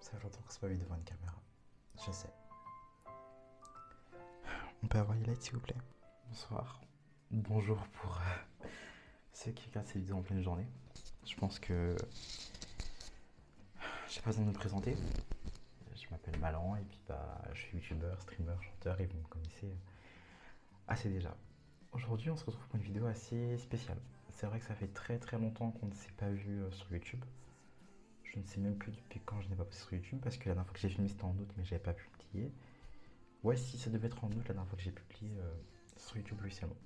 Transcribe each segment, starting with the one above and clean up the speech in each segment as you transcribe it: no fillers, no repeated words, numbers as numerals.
Ça fait longtemps qu'on s'est pas vu devant une caméra. Je sais. On peut avoir les lights s'il vous plaît? Bonsoir. Bonjour pour ceux qui regardent ces vidéos en pleine journée. Je pense que j'ai pas besoin de me présenter. Je m'appelle Malan et puis je suis youtubeur, streamer, chanteur et vous me connaissez assez déjà. Aujourd'hui on se retrouve pour une vidéo assez spéciale. C'est vrai que ça fait très très longtemps qu'on ne s'est pas vu sur YouTube. Je ne sais même plus depuis quand je n'ai pas posté sur YouTube parce que la dernière fois que j'ai filmé c'était en août mais j'avais pas publié. Ouais, si ça devait être en août la dernière fois que j'ai publié sur YouTube officiellement.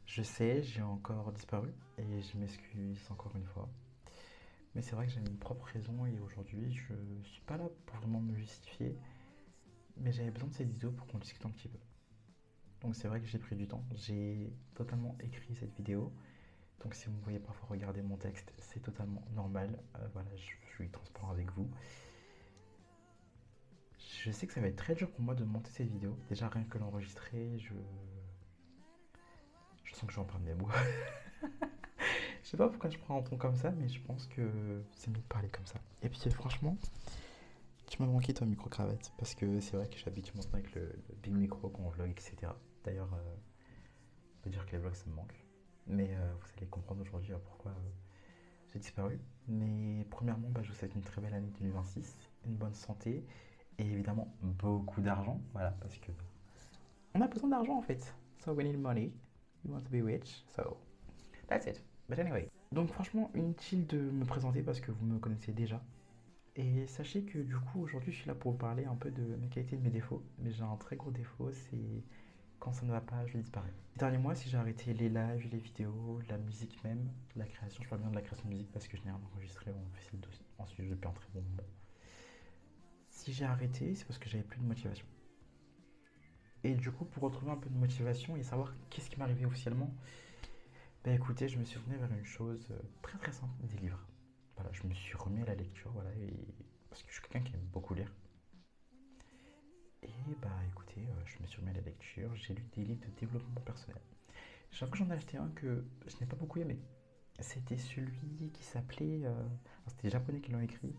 Je sais, j'ai encore disparu et je m'excuse encore une fois. Mais c'est vrai que j'ai une propre raison et aujourd'hui je suis pas là pour vraiment me justifier. Mais j'avais besoin de cette vidéo pour qu'on discute un petit peu. Donc c'est vrai que j'ai pris du temps. J'ai totalement écrit cette vidéo. Donc si vous me voyez parfois regarder mon texte, c'est totalement normal. Voilà, je suis transparent avec vous. Je sais que ça va être très dur pour moi de monter cette vidéo. Déjà rien que l'enregistrer, je sens que je vais en prendre mes mots. Je sais pas pourquoi je prends un ton comme ça, mais je pense que c'est mieux de parler comme ça. Et puis franchement, tu m'as manqué toi micro-cravate, parce que c'est vrai que j'habite maintenant avec le big micro quand on vlog, etc. D'ailleurs, on peut dire que les vlogs ça me manque. Mais vous allez comprendre aujourd'hui pourquoi j'ai disparu. Mais premièrement, je vous souhaite une très belle année 2026, une bonne santé et évidemment beaucoup d'argent. Voilà, parce que on a besoin d'argent en fait. So we need money. We want to be rich. So that's it. But anyway. Donc franchement, inutile de me présenter parce que vous me connaissez déjà. Et sachez que du coup, aujourd'hui, je suis là pour vous parler un peu de mes qualités et de mes défauts. Mais j'ai un très gros défaut, c'est quand ça ne va pas, je disparais. Ces derniers mois, si j'ai arrêté les lives, les vidéos, la musique même, la création, je parle bien de la création de musique parce que je n'ai rien enregistré ensuite depuis un très bon moment. Si j'ai arrêté, c'est parce que j'avais plus de motivation. Et du coup, pour retrouver un peu de motivation et savoir qu'est-ce qui m'arrivait officiellement, écoutez, je me suis tourné vers une chose très très simple, des livres. Voilà, je me suis remis à la lecture, voilà, parce que je suis quelqu'un qui aime beaucoup lire. Et écoutez, je me suis remis à la lecture, j'ai lu des livres de développement personnel. J'avoue que j'en ai acheté un que je n'ai pas beaucoup aimé. C'était celui qui s'appelait. C'était les Japonais qui l'ont écrit.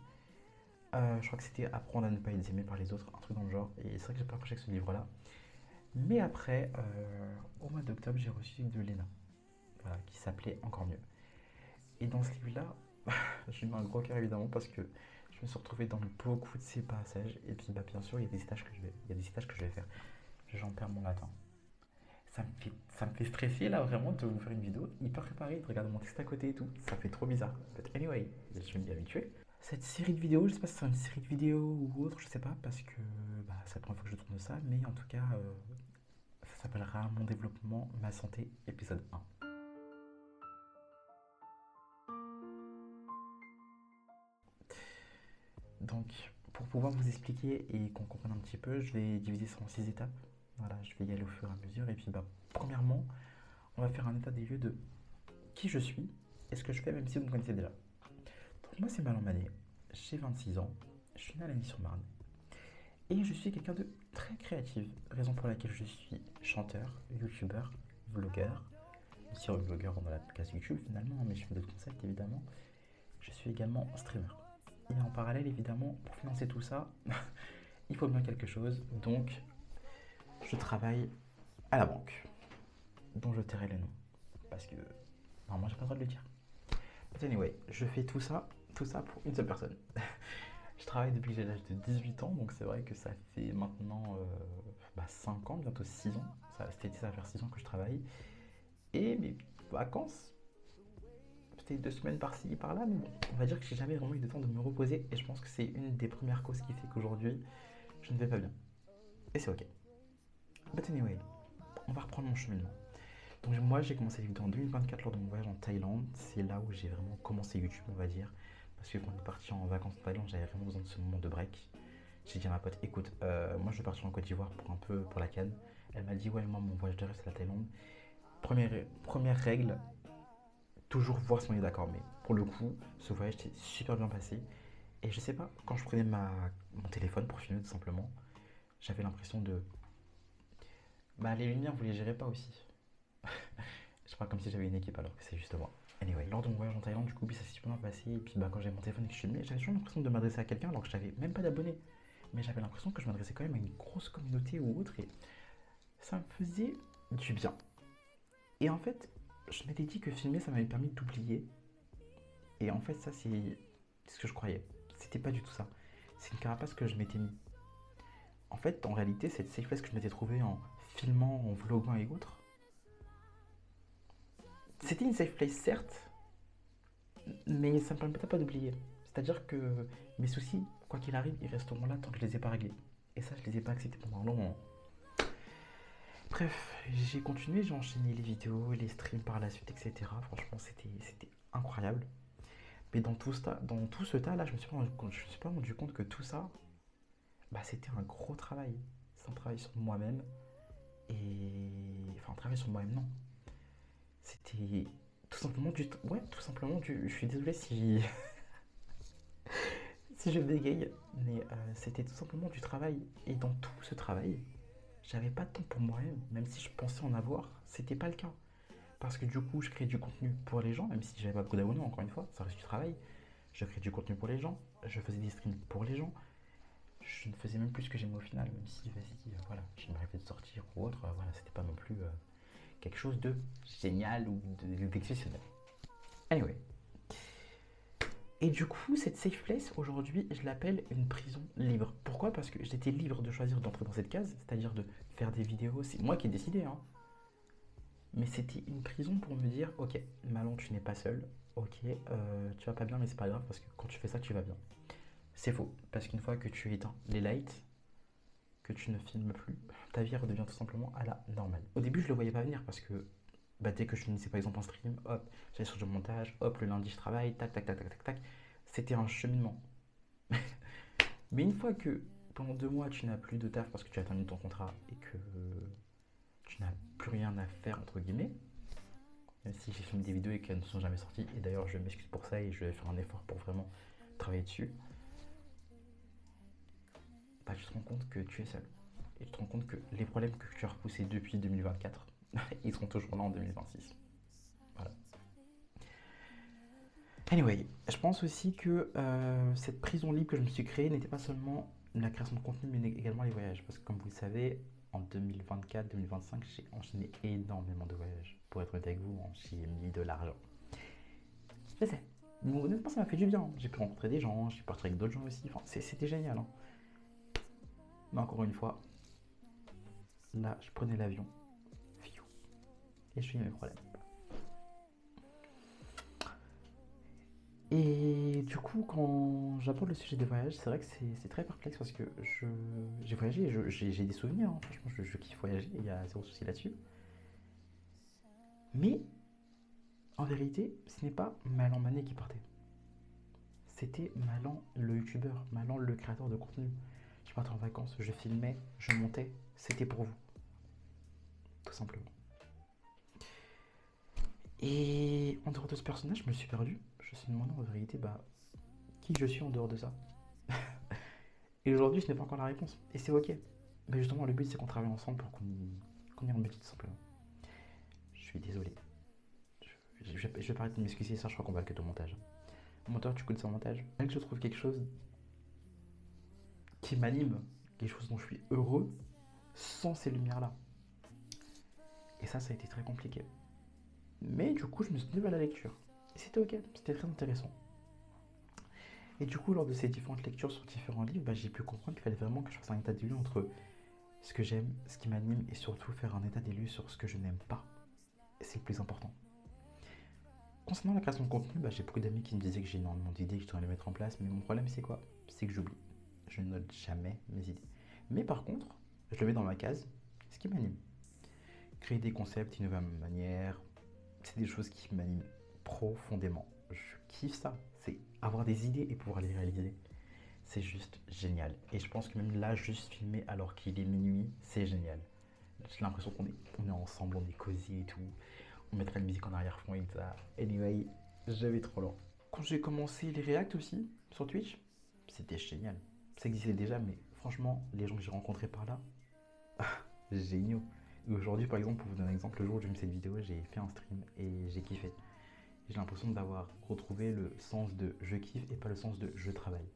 Je crois que c'était Apprendre à ne pas être aimé par les autres, un truc dans le genre. Et c'est vrai que j'ai pas accroché avec ce livre-là. Mais après, au mois d'octobre, j'ai reçu une de Lena, voilà, qui s'appelait Encore mieux. Et dans ce livre-là, j'ai mis un gros cœur évidemment parce que je me suis retrouvé dans beaucoup de ces passages. Et puis bien sûr, il y a des citages que je vais faire. J'en perds mon latin. Ça me fait stresser là vraiment de vous faire une vidéo hyper préparée, de regarder mon texte à côté et tout. Ça fait trop bizarre. But anyway, je vais m'y habituer. Cette série de vidéos, je sais pas si c'est une série de vidéos ou autre, je sais pas, parce que c'est la première fois que je tourne ça, mais en tout cas, ça s'appellera Mon développement, ma santé, épisode 1. Donc, pour pouvoir vous expliquer et qu'on comprenne un petit peu, je vais diviser ça en 6 étapes. Voilà, je vais y aller au fur et à mesure. Et puis, premièrement, on va faire un état des lieux de qui je suis et ce que je fais, même si vous me connaissez déjà. Donc, moi, c'est Malan Manet, j'ai 26 ans, je suis né à Lagny-sur-Marne et je suis quelqu'un de très créatif, raison pour laquelle je suis chanteur, youtubeur, vlogueur. Sur vlogueur dans la case YouTube finalement, mais je fais d'autres concepts évidemment. Je suis également streamer. Et en parallèle, évidemment, pour financer tout ça, il faut bien quelque chose. Donc, je travaille à la banque, dont je tairai le nom. Parce que, normalement, j'ai pas le droit de le dire. But anyway, je fais tout ça pour une seule personne. Je travaille depuis que j'ai l'âge de 18 ans, donc c'est vrai que ça fait maintenant 5 ans, bientôt 6 ans. Cet été, ça va faire 6 ans que je travaille. Et mes vacances, c'était 2 semaines par-ci, par-là, mais bon, on va dire que j'ai jamais vraiment eu le temps de me reposer. Et je pense que c'est une des premières causes qui fait qu'aujourd'hui, je ne vais pas bien. Et c'est ok. But anyway, on va reprendre mon cheminement. Donc moi j'ai commencé la vidéo en 2024 lors de mon voyage en Thaïlande. C'est là où j'ai vraiment commencé YouTube on va dire. Parce que quand on est parti en vacances en Thaïlande, j'avais vraiment besoin de ce moment de break. J'ai dit à ma pote, écoute, moi je vais partir en Côte d'Ivoire pour un peu pour la canne. Elle m'a dit, ouais, moi mon voyage de rêve c'est la Thaïlande. Première règle, toujours voir si on est d'accord. Mais pour le coup, ce voyage s'est super bien passé. Et je sais pas, quand je prenais mon téléphone pour filmer tout simplement, j'avais l'impression de... les lumières, vous les gérez pas aussi. Je parle comme si j'avais une équipe alors que c'est juste moi. Anyway, lors de mon voyage en Thaïlande, du coup, ça s'est super bien passé. Et puis, bah, quand j'avais mon téléphone et que je filmais, j'avais toujours l'impression de m'adresser à quelqu'un alors que j'avais même pas d'abonnés. Mais j'avais l'impression que je m'adressais quand même à une grosse communauté ou autre. Et ça me faisait du bien. Et en fait, je m'étais dit que filmer, ça m'avait permis d'oublier. Et en fait, ça, c'est ce que je croyais. C'était pas du tout ça. C'est une carapace que je m'étais mis. En fait, en réalité, cette safe place que je m'étais trouvé en filmant, en vloguant et autres, c'était une safe place, certes, mais ça ne me permettait pas d'oublier. C'est-à-dire que mes soucis, quoi qu'il arrive, ils resteront là tant que je les ai pas réglés. Et ça, je les ai pas acceptés pendant un long moment. Bref, j'ai continué, j'ai enchaîné les vidéos, les streams par la suite, etc. Franchement, c'était incroyable. Mais dans tout ce tas-là, je me suis pas rendu compte que tout ça, bah, c'était un gros travail. C'est un travail sur moi-même. Enfin, un travail sur moi-même, non. C'était tout simplement du... Ouais, tout simplement du... Je suis désolé si... si je bégaye, mais c'était tout simplement du travail. Et dans tout ce travail, j'avais pas de temps pour moi-même, même si je pensais en avoir, c'était pas le cas. Parce que du coup, je crée du contenu pour les gens, même si j'avais pas beaucoup d'abonnés, encore une fois, ça reste du travail. Je crée du contenu pour les gens, je faisais des streams pour les gens. Je ne faisais même plus ce que j'aimais au final, même si, vas-y, voilà, j'aimerais peut-être sortir ou autre, voilà, c'était pas non plus quelque chose de génial ou d'exceptionnel. Anyway. Et du coup, cette safe place, aujourd'hui, je l'appelle une prison libre. Pourquoi? Parce que j'étais libre de choisir d'entrer dans cette case, c'est-à-dire de faire des vidéos. C'est moi qui ai décidé, hein. Mais c'était une prison pour me dire, ok, Malon, tu n'es pas seul. Ok, tu vas pas bien, mais c'est pas grave parce que quand tu fais ça, tu vas bien. C'est faux, parce qu'une fois que tu éteins les lights, que tu ne filmes plus, ta vie redevient tout simplement à la normale. Au début, je le voyais pas venir parce que bah, dès que je finissais par exemple un stream, hop, j'allais sur le montage, hop, le lundi je travaille, tac, tac, tac, tac, tac, tac. C'était un cheminement. Mais une fois que pendant 2 mois tu n'as plus de taf parce que tu as terminé ton contrat et que tu n'as plus rien à faire entre guillemets, même si j'ai filmé des vidéos et qu'elles ne sont jamais sorties, et d'ailleurs je m'excuse pour ça et je vais faire un effort pour vraiment travailler dessus, bah, tu te rends compte que tu es seul. Et tu te rends compte que les problèmes que tu as repoussés depuis 2024, ils seront toujours là en 2026. Voilà. Anyway, je pense aussi que cette prison libre que je me suis créée n'était pas seulement la création de contenu, mais également les voyages. Parce que comme vous le savez, en 2024-2025, j'ai enchaîné énormément de voyages. Pour être honnête avec vous, j'y ai mis de l'argent. Je sais. Mais honnêtement, ça m'a fait du bien. J'ai pu rencontrer des gens, j'ai pu partir avec d'autres gens aussi. Enfin, c'était génial. Hein. Mais encore une fois, là, je prenais l'avion. Et je finis mes problèmes. Et du coup, quand j'aborde le sujet des voyages, c'est vrai que c'est très perplexe parce que j'ai voyagé, j'ai des souvenirs, hein. Franchement, je kiffe voyager, il y a zéro souci là-dessus. Mais en vérité, ce n'est pas Malan Mané qui partait. C'était Malan le youtubeur, Malan le créateur de contenu. Je partais en vacances, je filmais, je montais, c'était pour vous, tout simplement. Et en dehors de ce personnage, je me suis perdu. Je me suis demandé en vérité, bah, qui je suis en dehors de ça. Et aujourd'hui, je n'ai pas encore la réponse. Et c'est ok. Mais justement, le but, c'est qu'on travaille ensemble pour qu'on y remédie tout simplement. Je suis désolé. Je vais arrêter de m'excuser, ça, je crois qu'on va le cut au montage. Au montage, tu coupes ça au montage. Dès que je trouve quelque chose qui m'anime, quelque chose dont je suis heureux, sans ces lumières-là. Et ça a été très compliqué. Mais du coup, je me suis tenu à la lecture. Et c'était ok, c'était très intéressant. Et du coup, lors de ces différentes lectures sur différents livres, bah, j'ai pu comprendre qu'il fallait vraiment que je fasse un état des lieux entre ce que j'aime, ce qui m'anime, et surtout faire un état des lieux sur ce que je n'aime pas. C'est le plus important. Concernant la création de contenu, bah, j'ai beaucoup d'amis qui me disaient que j'ai énormément d'idées, que je devrais les mettre en place, mais mon problème c'est quoi? C'est que j'oublie. Je ne note jamais mes idées. Mais par contre, je le mets dans ma case, ce qui m'anime. Créer des concepts, innover à ma manière, c'est des choses qui m'animent profondément. Je kiffe ça. C'est avoir des idées et pouvoir les réaliser. C'est juste génial. Et je pense que même là, juste filmer alors qu'il est minuit, c'est génial. J'ai l'impression qu'on est ensemble, on est cosy et tout. On mettrait la musique en arrière-fond et ça. Anyway, j'avais trop long. Quand j'ai commencé les React aussi, sur Twitch, c'était génial. Ça existait déjà, mais franchement, les gens que j'ai rencontrés par là, géniaux. Et aujourd'hui, par exemple, pour vous donner un exemple, le jour où j'ai mis cette vidéo, j'ai fait un stream et j'ai kiffé. J'ai l'impression d'avoir retrouvé le sens de je kiffe et pas le sens de je travaille.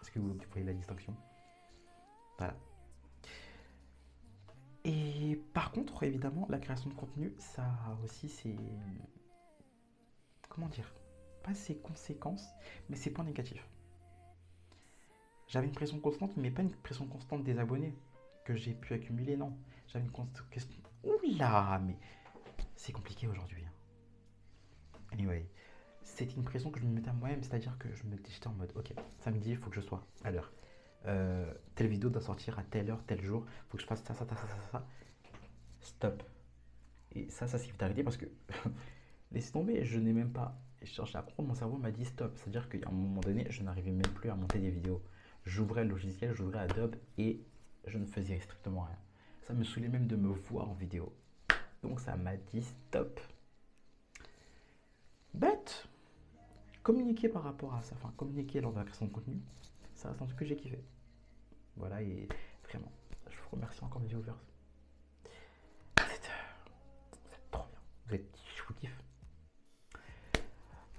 Est-ce que vous voyez la distinction? Voilà. Et par contre, évidemment, la création de contenu, ça a aussi ses... Comment dire? Pas ses conséquences, mais ses points négatifs. J'avais une pression constante, mais pas une pression constante des abonnés que j'ai pu accumuler, non. J'avais une constante question. Oula, mais c'est compliqué aujourd'hui, hein. Anyway, c'était une pression que je me mettais à moi-même, c'est-à-dire que j'étais en mode, ok, samedi, il faut que je sois à l'heure. Telle vidéo doit sortir à telle heure, tel jour, il faut que je fasse ça. Stop. Et ça s'est vite arrêté parce que, laissez tomber, je n'ai même pas cherché à comprendre, mon cerveau m'a dit stop. C'est-à-dire qu'à un moment donné, je n'arrivais même plus à monter des vidéos. J'ouvrais le logiciel, j'ouvrais Adobe et je ne faisais strictement rien. Ça me saoulait même de me voir en vidéo. Donc ça m'a dit stop. Bête. Communiquer par rapport à ça, enfin communiquer lors de la création de contenu, ça reste un truc que j'ai kiffé. Voilà, et vraiment, je vous remercie encore mes viewers. Vous êtes trop bien, je vous kiffe.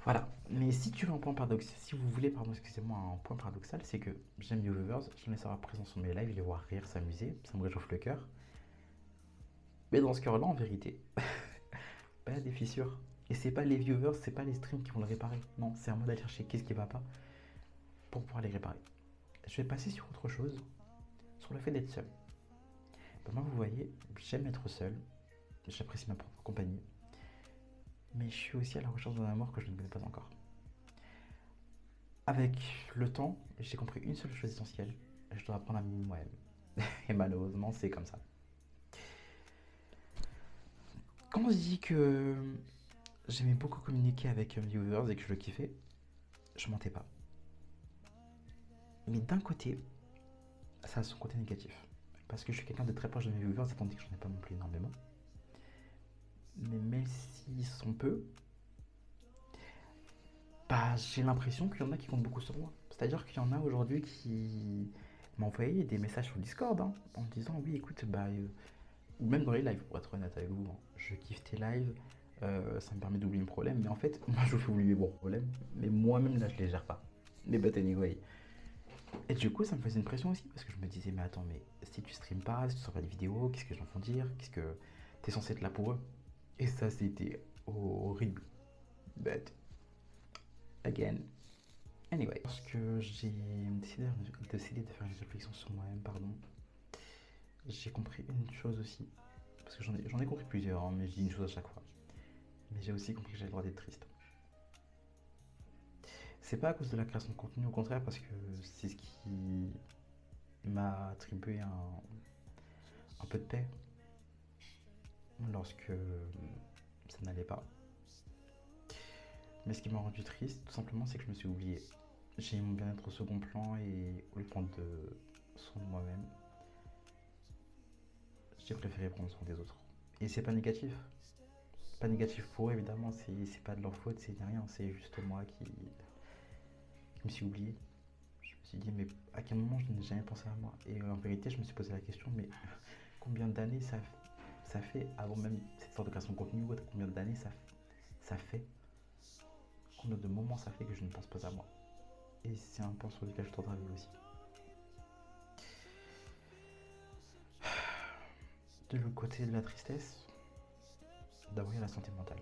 Voilà, mais si tu veux un point paradoxal, si vous voulez, pardon, excusez-moi, un point paradoxal, c'est que j'aime mes viewers, j'aime les savoir présents sur mes lives, les voir rire, s'amuser, ça me réchauffe le cœur. Mais dans ce cœur-là, en vérité, bah, il y a des fissures. Et c'est pas les viewers, c'est pas les streams qui vont le réparer. Non, c'est à moi d'aller chercher qu'est-ce qui va pas pour pouvoir les réparer. Je vais passer sur autre chose, sur le fait d'être seul. Bah, moi, vous voyez, j'aime être seul, j'apprécie ma propre compagnie, mais je suis aussi à la recherche d'un amour que je ne connais pas encore. Avec le temps, j'ai compris une seule chose essentielle, je dois apprendre à m'aimer moi-même. Et malheureusement, c'est comme ça. Quand on se dit que j'aimais beaucoup communiquer avec mes viewers et que je le kiffais, je mentais pas. Mais d'un côté, ça a son côté négatif. Parce que je suis quelqu'un de très proche de mes viewers, étant donné que j'en ai pas non plus énormément. Mais même s'ils sont peu, bah, j'ai l'impression qu'il y en a qui comptent beaucoup sur moi. C'est-à-dire qu'il y en a aujourd'hui qui m'ont envoyé des messages sur Discord, hein, en me disant oui, écoute, ou même dans les lives, pour être honnête avec vous, hein, je kiffe tes lives, ça me permet d'oublier mes problèmes, mais en fait, moi je vous fais oublier vos problèmes, mais moi-même là je les gère pas. Mais but anyway. Et du coup, ça me faisait une pression aussi, parce que je me disais, mais attends, mais si tu streames pas, si tu sors pas des vidéos, qu'est-ce que les gens vont dire? Qu'est-ce que t'es censé être là pour eux? Et ça, c'était horrible. But again. Anyway. Parce que j'ai décidé de faire une réflexion sur moi-même, pardon, j'ai compris une chose aussi. Parce que j'en ai compris plusieurs, hein, mais je dis une chose à chaque fois. Mais j'ai aussi compris que j'avais le droit d'être triste. C'est pas à cause de la création de contenu, au contraire, parce que c'est ce qui m'a attribué un peu de paix lorsque ça n'allait pas. Mais ce qui m'a rendu triste, tout simplement, c'est que je me suis oublié. J'ai mon bien-être au second plan et au lieu de prendre soin de moi-même, j'ai préféré prendre soin des autres. Et c'est pas négatif. Pas négatif pour eux, évidemment, c'est pas de leur faute, c'est rien, c'est juste moi qui me suis oublié. Je me suis dit, mais à quel moment je n'ai jamais pensé à moi? Et en vérité, je me suis posé la question, mais combien d'années ça fait, avant même cette sorte de création de contenu ou autre, combien d'années ça fait, combien de moments ça fait que je ne pense pas à moi? Et c'est un point sur lequel je travaille aussi. De l'autre côté de la tristesse, d'abord il y a la santé mentale.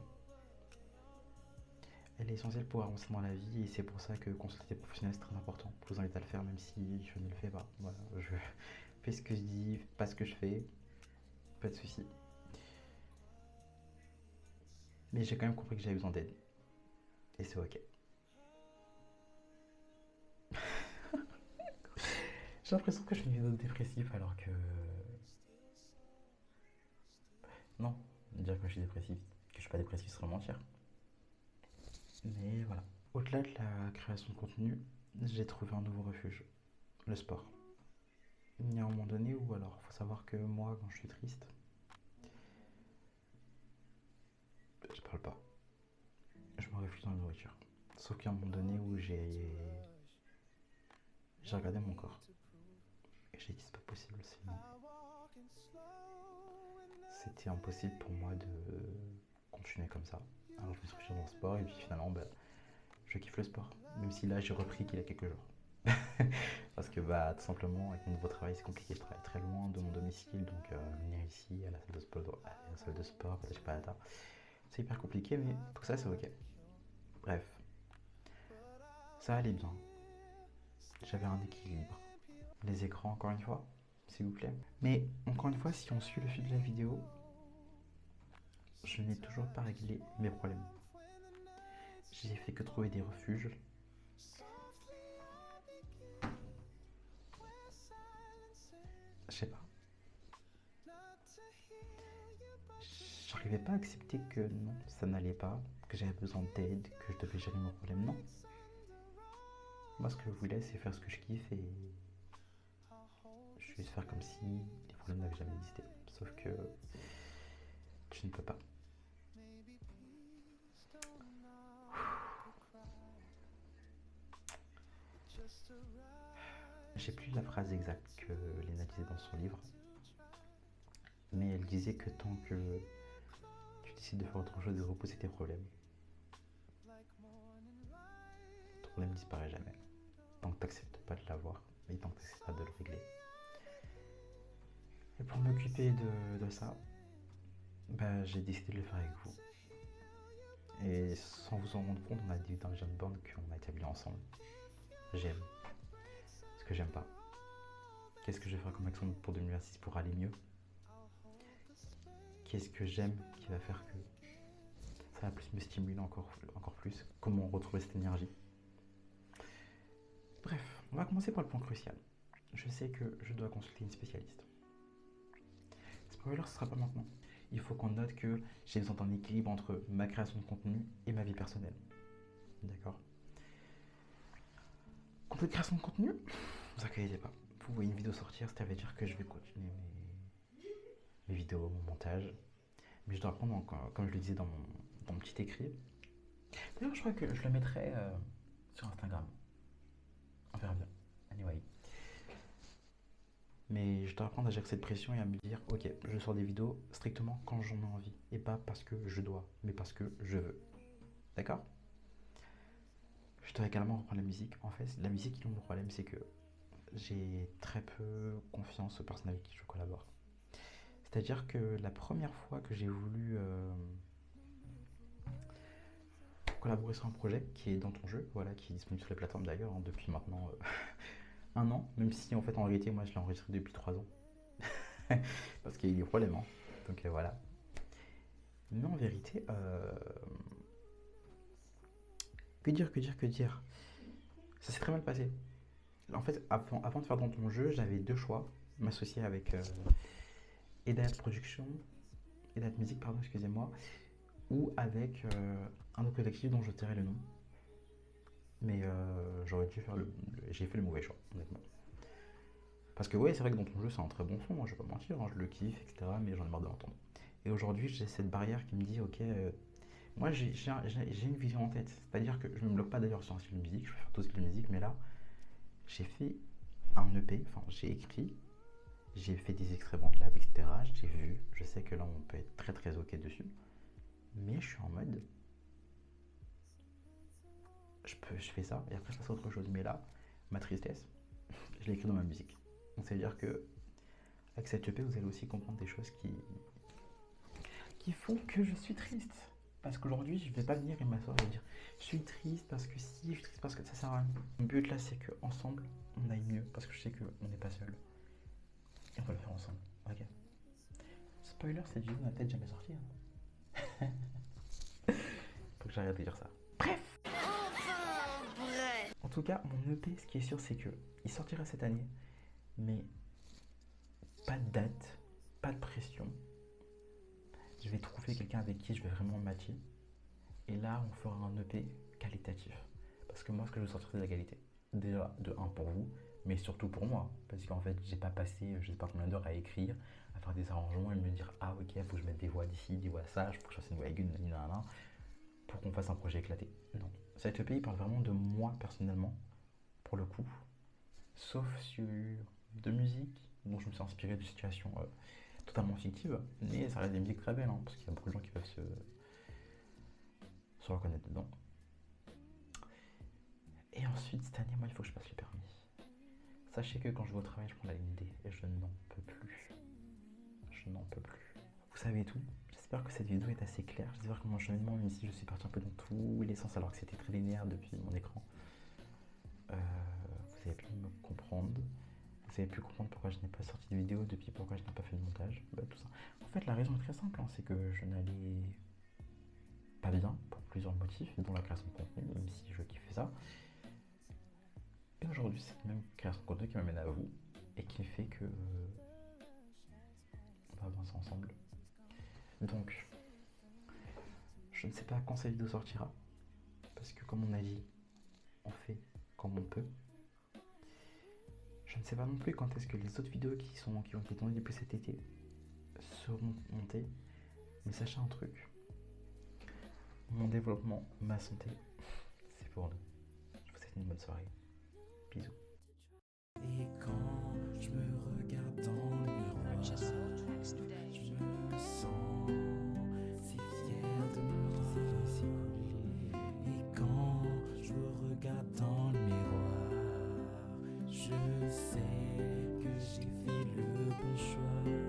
Elle est essentielle pour avancer dans la vie et c'est pour ça que consulter des professionnels c'est très important. Je vous invite à le faire même si je ne le fais pas. Voilà, je fais ce que je dis, pas ce que je fais, pas de soucis. Mais j'ai quand même compris que j'avais besoin d'aide et c'est ok. J'ai l'impression que je fais une vidéo dépressive alors que... Non, dire que je suis dépressif, que je suis pas dépressif, ce serait mentir. Mais voilà. Au-delà de la création de contenu, j'ai trouvé un nouveau refuge, le sport. Il y a un moment donné où alors, faut savoir que moi, quand je suis triste, je parle pas. Je me réfugie dans la nourriture. Sauf qu'il y a un moment donné où j'ai regardé mon corps. Et j'ai dit, c'est pas possible, c'était impossible pour moi de continuer comme ça. Alors je me suis retiré dans le sport et puis finalement je kiffe le sport. Même si là j'ai repris qu'il y a quelques jours. Parce que tout simplement avec mon nouveau travail c'est compliqué, je travaille très loin de mon domicile, donc venir ici à la salle de sport, patati patata, c'est hyper compliqué mais tout ça c'est ok. Bref, ça allait bien, j'avais un équilibre. Les écrans encore une fois, s'il vous plaît. Mais encore une fois, si on suit le fil de la vidéo, je n'ai toujours pas réglé mes problèmes. J'ai fait que trouver des refuges. Je sais pas. J'arrivais pas à accepter que non, ça n'allait pas, que j'avais besoin d'aide, que je devais gérer mes problèmes. Non. Moi, ce que je voulais, c'est faire ce que je kiffe et juste faire comme si les problèmes n'avaient jamais existé. Sauf que je ne peux pas. J'ai plus la phrase exacte que Léna disait dans son livre, mais elle disait que tant que tu décides de faire autre chose et de repousser tes problèmes, ton problème ne disparaît jamais. Tant que tu n'acceptes pas de l'avoir et tant que tu n'acceptes pas de le régler. Et pour m'occuper de ça, j'ai décidé de le faire avec vous. Et sans vous en rendre compte, on a dit dans le jeune band qu'on a établi ensemble. J'aime. Ce que j'aime pas. Qu'est-ce que je vais faire comme action pour 2026 pour aller mieux? Qu'est-ce que j'aime qui va faire que ça va plus me stimuler encore plus? Comment retrouver cette énergie? Bref, on va commencer par le point crucial. Je sais que je dois consulter une spécialiste. Spoiler, ce sera pas maintenant. Il faut qu'on note que j'ai besoin d'un équilibre entre ma création de contenu et ma vie personnelle. D'accord? Quant à la création de contenu, ne vous inquiétez pas. Vous voyez une vidéo sortir, ça veut dire que je vais continuer mes vidéos, mon montage. Mais je dois apprendre, comme je le disais dans mon petit écrit. D'ailleurs, je crois que je le mettrai sur Instagram. On verra bien. Anyway. Mais je dois apprendre à gérer cette pression et à me dire, ok, je sors des vidéos strictement quand j'en ai envie. Et pas parce que je dois, mais parce que je veux. D'accord? Je dois également reprendre la musique. En fait, la musique, mon problème, c'est que j'ai très peu confiance aux personnes avec qui je collabore. C'est-à-dire que la première fois que j'ai voulu collaborer sur un projet qui est dans ton jeu, voilà, qui est disponible sur les plateformes d'ailleurs depuis maintenant un an, même si en fait en réalité moi je l'ai enregistré depuis 3 ans. Parce qu'il y a eu des problèmes. Hein. Donc voilà. Mais en vérité, que dire. Ça s'est très mal passé. En fait, avant de faire dans ton jeu, j'avais deux choix. M'associer avec Edat Production, Edat Musique, pardon, excusez-moi, ou avec un autre collectif dont je tairai le nom. Mais j'aurais dû faire j'ai fait le mauvais choix, honnêtement. Parce que ouais, c'est vrai que dans ton jeu, c'est un très bon son, moi, je vais pas mentir, hein, je le kiffe, etc. Mais j'en ai marre de l'entendre. Et aujourd'hui, j'ai cette barrière qui me dit, ok, moi j'ai une vision en tête. C'est-à-dire que je ne me bloque pas d'ailleurs sur un style de musique, je peux faire tout style de musique, mais là, j'ai fait un EP, enfin j'ai écrit, j'ai fait des extraits BandLab, etc. J'ai vu, je sais que là on peut être très très ok dessus. Mais je suis en mode, je fais ça et après je passe à autre chose. Mais là, ma tristesse, je l'ai écrit dans ma musique. Donc ça veut dire que avec cette EP, vous allez aussi comprendre des choses qui font que je suis triste. Parce qu'aujourd'hui, je vais pas venir et m'asseoir et dire je suis triste parce que si, je suis triste parce que ça sert à rien. Mon but là, c'est qu'ensemble, on aille mieux parce que je sais qu'on n'est pas seul. Et on va le faire ensemble. Ok. Spoiler, cette vidéo n'a peut-être jamais sorti. Hein. Faut que j'arrête de dire ça. Bref. En tout cas, mon EP, ce qui est sûr, c'est que il sortira cette année, mais pas de date, pas de pression. Je vais trouver quelqu'un avec qui je vais vraiment matcher. Et là, on fera un EP qualitatif. Parce que moi, ce que je veux sortir, c'est de la qualité. Déjà, de un pour vous, mais surtout pour moi. Parce qu'en fait, j'ai pas passé je sais pas combien d'heures à écrire, à faire des arrangements et me dire ah ok, faut que je mette des voix d'ici, des voix de ça, faut que je fasse une voix aiguë, pour qu'on fasse un projet éclaté. Non. Cet EP, il parle vraiment de moi personnellement, pour le coup. Sauf sur de musique, dont je me suis inspiré de situations totalement fictives. Mais ça reste des musiques très belles, hein, parce qu'il y a beaucoup de gens qui peuvent se reconnaître dedans. Et ensuite, cette année, moi, il faut que je passe le permis. Sachez que quand je vais au travail, je prends la ligne D et je n'en peux plus. Je n'en peux plus. Vous savez tout. J'espère que cette vidéo est assez claire. J'espère que mon cheminement, même si je suis parti un peu dans tous les sens alors que c'était très linéaire depuis mon écran, vous avez pu me comprendre. Vous avez pu comprendre pourquoi je n'ai pas sorti de vidéo depuis, pourquoi je n'ai pas fait de montage. Tout ça. En fait, la raison est très simple, hein, c'est que je n'allais pas bien pour plusieurs motifs, dont la création de contenu, même si je kiffe ça. Et aujourd'hui, c'est cette même création de contenu qui m'amène à vous et qui fait que on va avancer ensemble. Donc, je ne sais pas quand cette vidéo sortira, parce que comme on a dit, on fait comme on peut. Je ne sais pas non plus quand est-ce que les autres vidéos qui ont été tournées depuis cet été seront montées, mais sachez un truc, mon développement, ma santé, c'est pour nous. Je vous souhaite une bonne soirée. Bisous. Et quand je me regarde dans le miroir, je me sens si fier de moi. Et quand je me regarde dans le miroir, je sais que j'ai fait le bon choix.